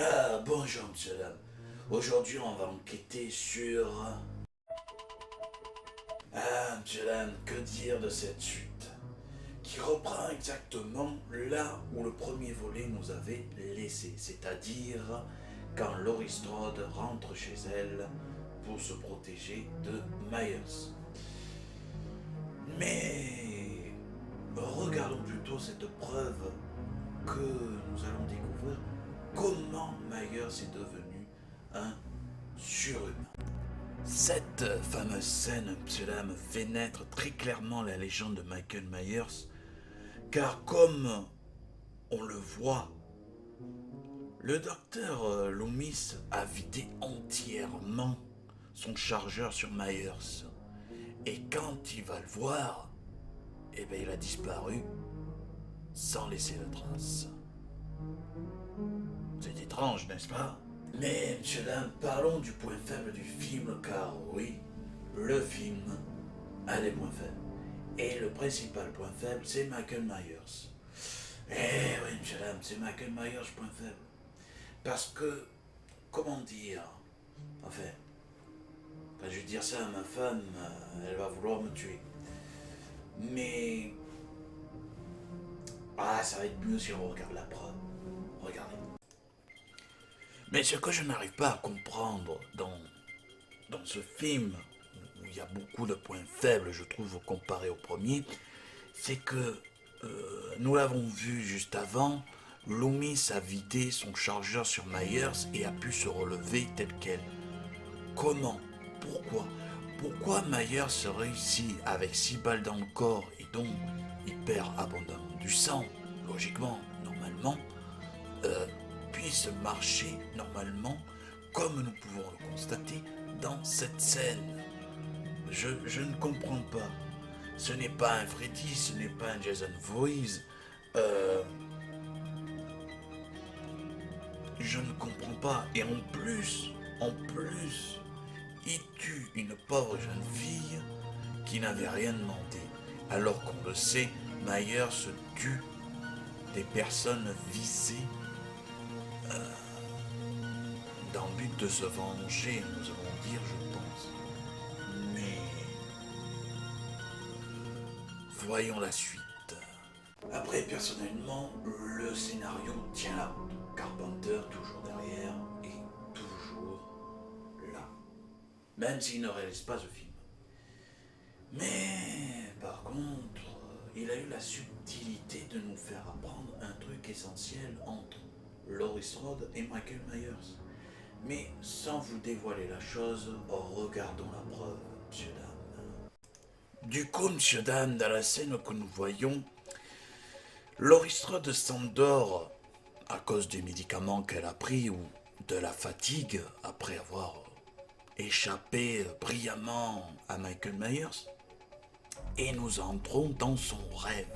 Ah, bonjour, monsieur, dame. Aujourd'hui, on va enquêter sur... Ah, monsieur, dame, que dire de cette suite qui reprend exactement là où le premier volet nous avait laissé, c'est-à-dire quand Laurie Strode rentre chez elle pour se protéger de Myers. Mais regardons plutôt cette preuve que nous allons découvrir comment Myers est devenu un surhumain. Cette fameuse scène, monsieur dame, fait naître très clairement la légende de Michael Myers, car comme on le voit, le docteur Loomis a vidé entièrement son chargeur sur Myers. Et quand il va le voir, eh bien il a disparu sans laisser de trace. C'est étrange, n'est-ce pas? Mais, monsieur dame, parlons du point faible du film, car oui, le film a des points faibles. Et le principal point faible, c'est Michael Myers. Eh oui, monsieur dame, c'est Michael Myers, point faible. Parce que, comment dire, enfin, quand je vais dire ça à ma femme, elle va vouloir me tuer. Mais, ça va être mieux si on regarde la preuve. Regardez. Mais ce que je n'arrive pas à comprendre dans ce film, où il y a beaucoup de points faibles, je trouve, comparé au premier, c'est que, nous l'avons vu juste avant, Loomis a vidé son chargeur sur Myers et a pu se relever tel quel. Comment? Pourquoi? Pourquoi Myers se réussit avec 6 balles dans le corps et donc il perd abondamment du sang, logiquement, normalement, puisse marcher normalement, comme nous pouvons le constater dans cette scène? Je ne comprends pas. Ce n'est pas un Freddy, ce n'est pas un Jason Voorhees. Je ne comprends pas. Et en plus, il tue une pauvre jeune fille qui n'avait rien demandé. Alors qu'on le sait, Myers se tue des personnes visées dans le but de se venger, nous allons dire, je pense. Mais voyons la suite. Après, personnellement, le scénario tient là. Carpenter toujours derrière et toujours là. Même s'il ne réalise pas ce film. Mais par contre, il a eu la subtilité de nous faire apprendre un truc essentiel entre Laurie Strode et Michael Myers. Mais sans vous dévoiler la chose, regardons la preuve, monsieur dame. Du coup, monsieur dame, dans la scène que nous voyons, Laurie Strode s'endort à cause des médicaments qu'elle a pris ou de la fatigue après avoir échappé brillamment à Michael Myers. Et nous entrons dans son rêve.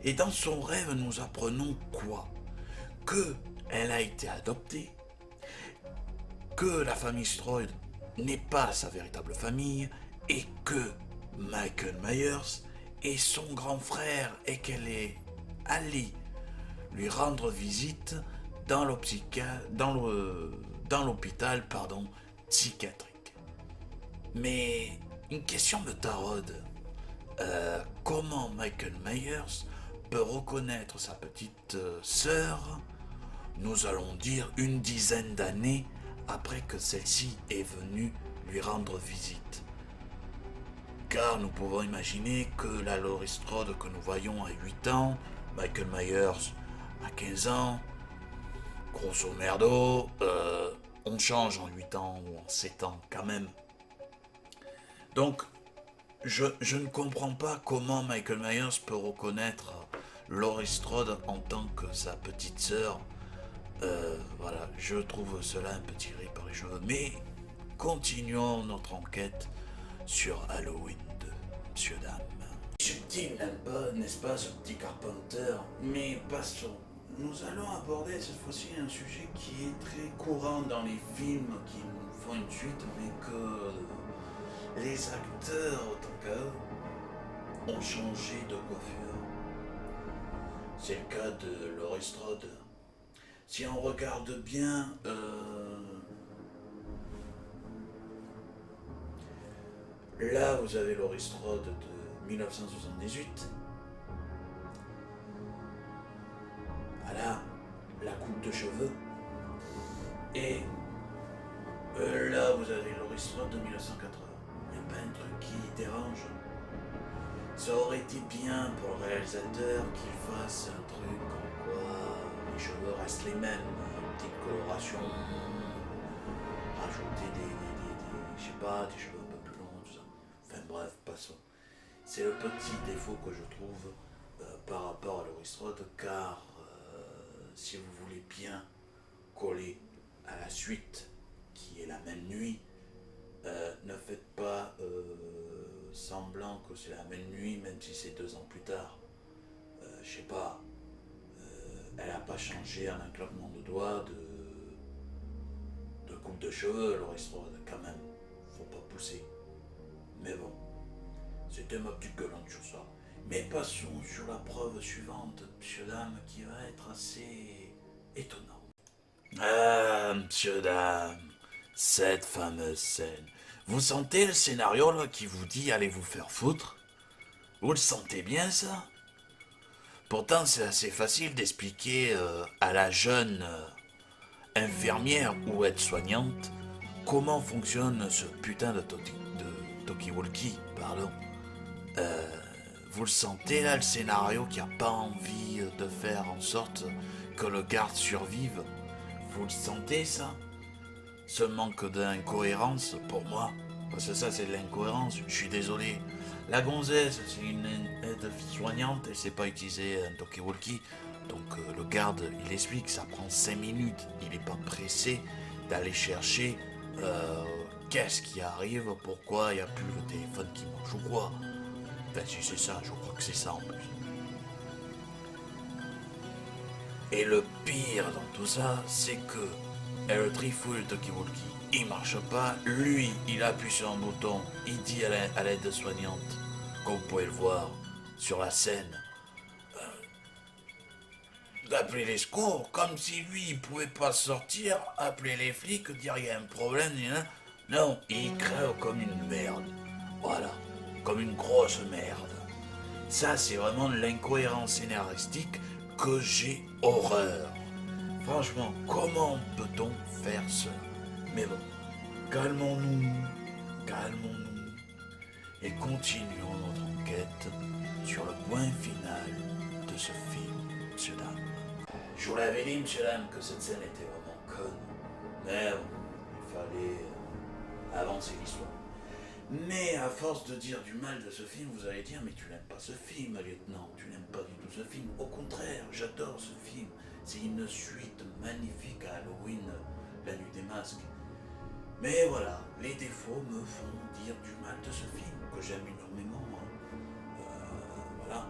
Et dans son rêve, nous apprenons quoi? Que elle a été adoptée, que la famille Strode n'est pas sa véritable famille et que Michael Myers est son grand frère et qu'elle est allée lui rendre visite dans l'hôpital psychiatrique. Mais une question me taraude. Comment Michael Myers peut reconnaître sa petite sœur, nous allons dire une dizaine d'années après que celle-ci est venue lui rendre visite? Car nous pouvons imaginer que la Laurie Strode que nous voyons à 8 ans, Michael Myers à 15 ans, grosso merdo, on change en 8 ans ou en 7 ans quand même. Donc, je ne comprends pas comment Michael Myers peut reconnaître Laurie Strode en tant que sa petite sœur. Voilà, je trouve cela un peu tiré par les cheveux. Mais continuons notre enquête sur Halloween 2, monsieur dame. Subtil, n'est-ce pas, ce petit Carpenter? Mais passons. Nous allons aborder cette fois-ci un sujet qui est très courant dans les films qui nous font une suite, mais que les acteurs, autant qu'eux, ont changé de coiffure. C'est le cas de Laurie Strode. si on regarde bien, là vous avez Laurie Strode de 1978. Voilà, la coupe de cheveux. Et là vous avez Laurie Strode de 1980. Il n'y a pas un truc qui dérange. Ça aurait été bien pour le réalisateur qu'il fasse un truc comme quoi les cheveux restent les mêmes, une petite coloration, rajouter je sais pas, des cheveux un peu plus longs, tout ça. Enfin bref, passons. C'est le petit défaut que je trouve par rapport à Laurie Strode, car si vous voulez bien coller à la suite, qui est la même nuit, ne faites pas semblant que c'est la même nuit, même si c'est 2 ans plus tard. Je sais pas, elle a pas changé en un claquement de doigts de coupe de cheveux, Laurie Strode, quand même. Faut pas pousser. Mais bon, c'était ma petite gueulante sur ça. Mais passons sur la preuve suivante, monsieur dame, qui va être assez étonnante. Ah, monsieur dame, cette fameuse scène. Vous sentez le scénario là qui vous dit allez vous faire foutre? Vous le sentez bien ça? Pourtant c'est assez facile d'expliquer à la jeune infirmière ou aide-soignante comment fonctionne ce putain de talkie-walkie, pardon. Vous le sentez là, le scénario qui a pas envie de faire en sorte que le garde survive? Vous le sentez ça? Ce manque d'incohérence pour moi, parce que ça c'est de l'incohérence, je suis désolé. La gonzesse c'est une aide-soignante, elle sait pas utiliser un talkie-walkie, donc le garde il explique, ça prend 5 minutes, il est pas pressé d'aller chercher qu'est-ce qui arrive, pourquoi il n'y a plus le téléphone qui marche ou quoi. Enfin si c'est ça, je crois que c'est ça en plus. Et le pire dans tout ça, c'est que le trifouille le talkie-walkie, il marche pas, lui, il appuie sur un bouton, il dit à l'aide-soignante, comme vous pouvez le voir sur la scène, d'appeler les secours, comme si lui, il pouvait pas sortir, appeler les flics, dire il y a un problème, non, il crève comme une merde. Voilà, comme une grosse merde. Ça, c'est vraiment de l'incohérence scénaristique que j'ai horreur. Franchement, comment peut-on faire ça? Mais bon, calmons-nous, et continuons notre enquête sur le point final de ce film, monsieur dame. Je vous l'avais dit, monsieur dame, que cette scène était vraiment conne. Mais bon, il fallait avancer l'histoire. Mais à force de dire du mal de ce film, vous allez dire, mais tu n'aimes pas ce film, lieutenant, tu n'aimes pas du tout ce film. Au contraire, j'adore ce film. C'est une suite magnifique à Halloween, la nuit des masques. Mais voilà, les défauts me font dire du mal de ce film, que j'aime énormément. Voilà.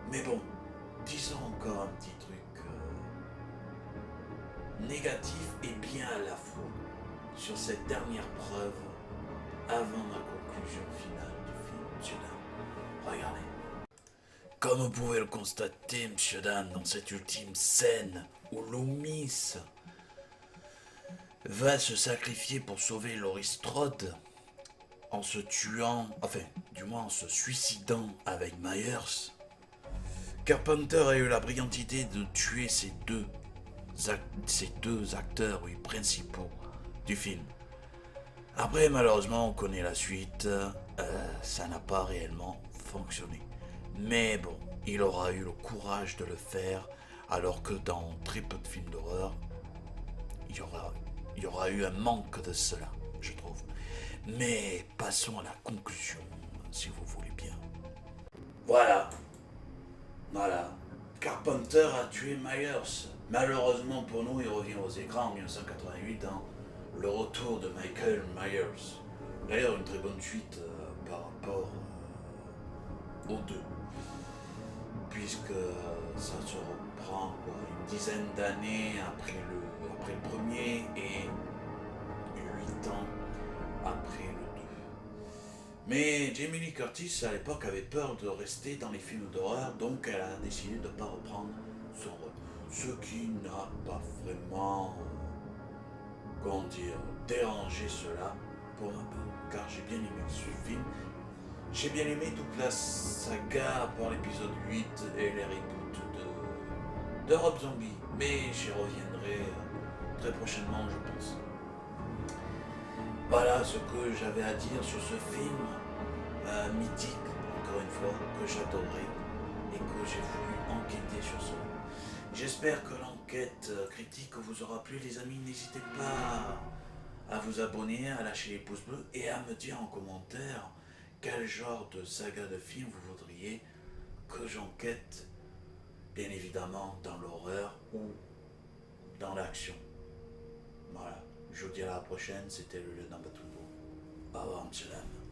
Mais bon, disons encore un petit truc négatif et bien à la fois sur cette dernière preuve avant ma conclusion finale du film, monsieur dame. Regardez. Comme vous pouvez le constater, monsieur dame, dans cette ultime scène où Loomis va se sacrifier pour sauver Laurie Strode en se tuant, enfin, du moins en se suicidant avec Myers, Carpenter a eu la brillante idée de tuer ces deux acteurs, oui, principaux du film. Après, malheureusement, on connaît la suite, ça n'a pas réellement fonctionné. Mais bon, il aura eu le courage de le faire, alors que dans très peu de films d'horreur, il y aura eu un manque de cela, je trouve. Mais passons à la conclusion, si vous voulez bien. Voilà. Carpenter a tué Myers. Malheureusement pour nous, il revient aux écrans en 1988 dans Le Retour de Michael Myers. D'ailleurs, une très bonne suite par rapport aux deux. Puisque ça se reprend une dizaine d'années après le premier et 8 ans après le 2. Mais Jamie Lee Curtis, à l'époque, avait peur de rester dans les films d'horreur, donc elle a décidé de ne pas reprendre son rôle. Ce qui n'a pas vraiment, comment dire, dérangé cela pour ma part, car j'ai bien aimé ce film. J'ai bien aimé toute la saga par l'épisode 8 et les reboots de Rob Zombie, mais j'y reviendrai très prochainement, je pense. Voilà ce que j'avais à dire sur ce film mythique, encore une fois, que j'adorais et que j'ai voulu enquêter sur cela. J'espère que l'enquête critique vous aura plu, les amis. N'hésitez pas à vous abonner, à lâcher les pouces bleus et à me dire en commentaire quel genre de saga de film vous voudriez que j'enquête, bien évidemment dans l'horreur ou dans l'action. Voilà, je vous dis à la prochaine, c'était le lieutenant Batumbo. Au revoir, monsieur, dame.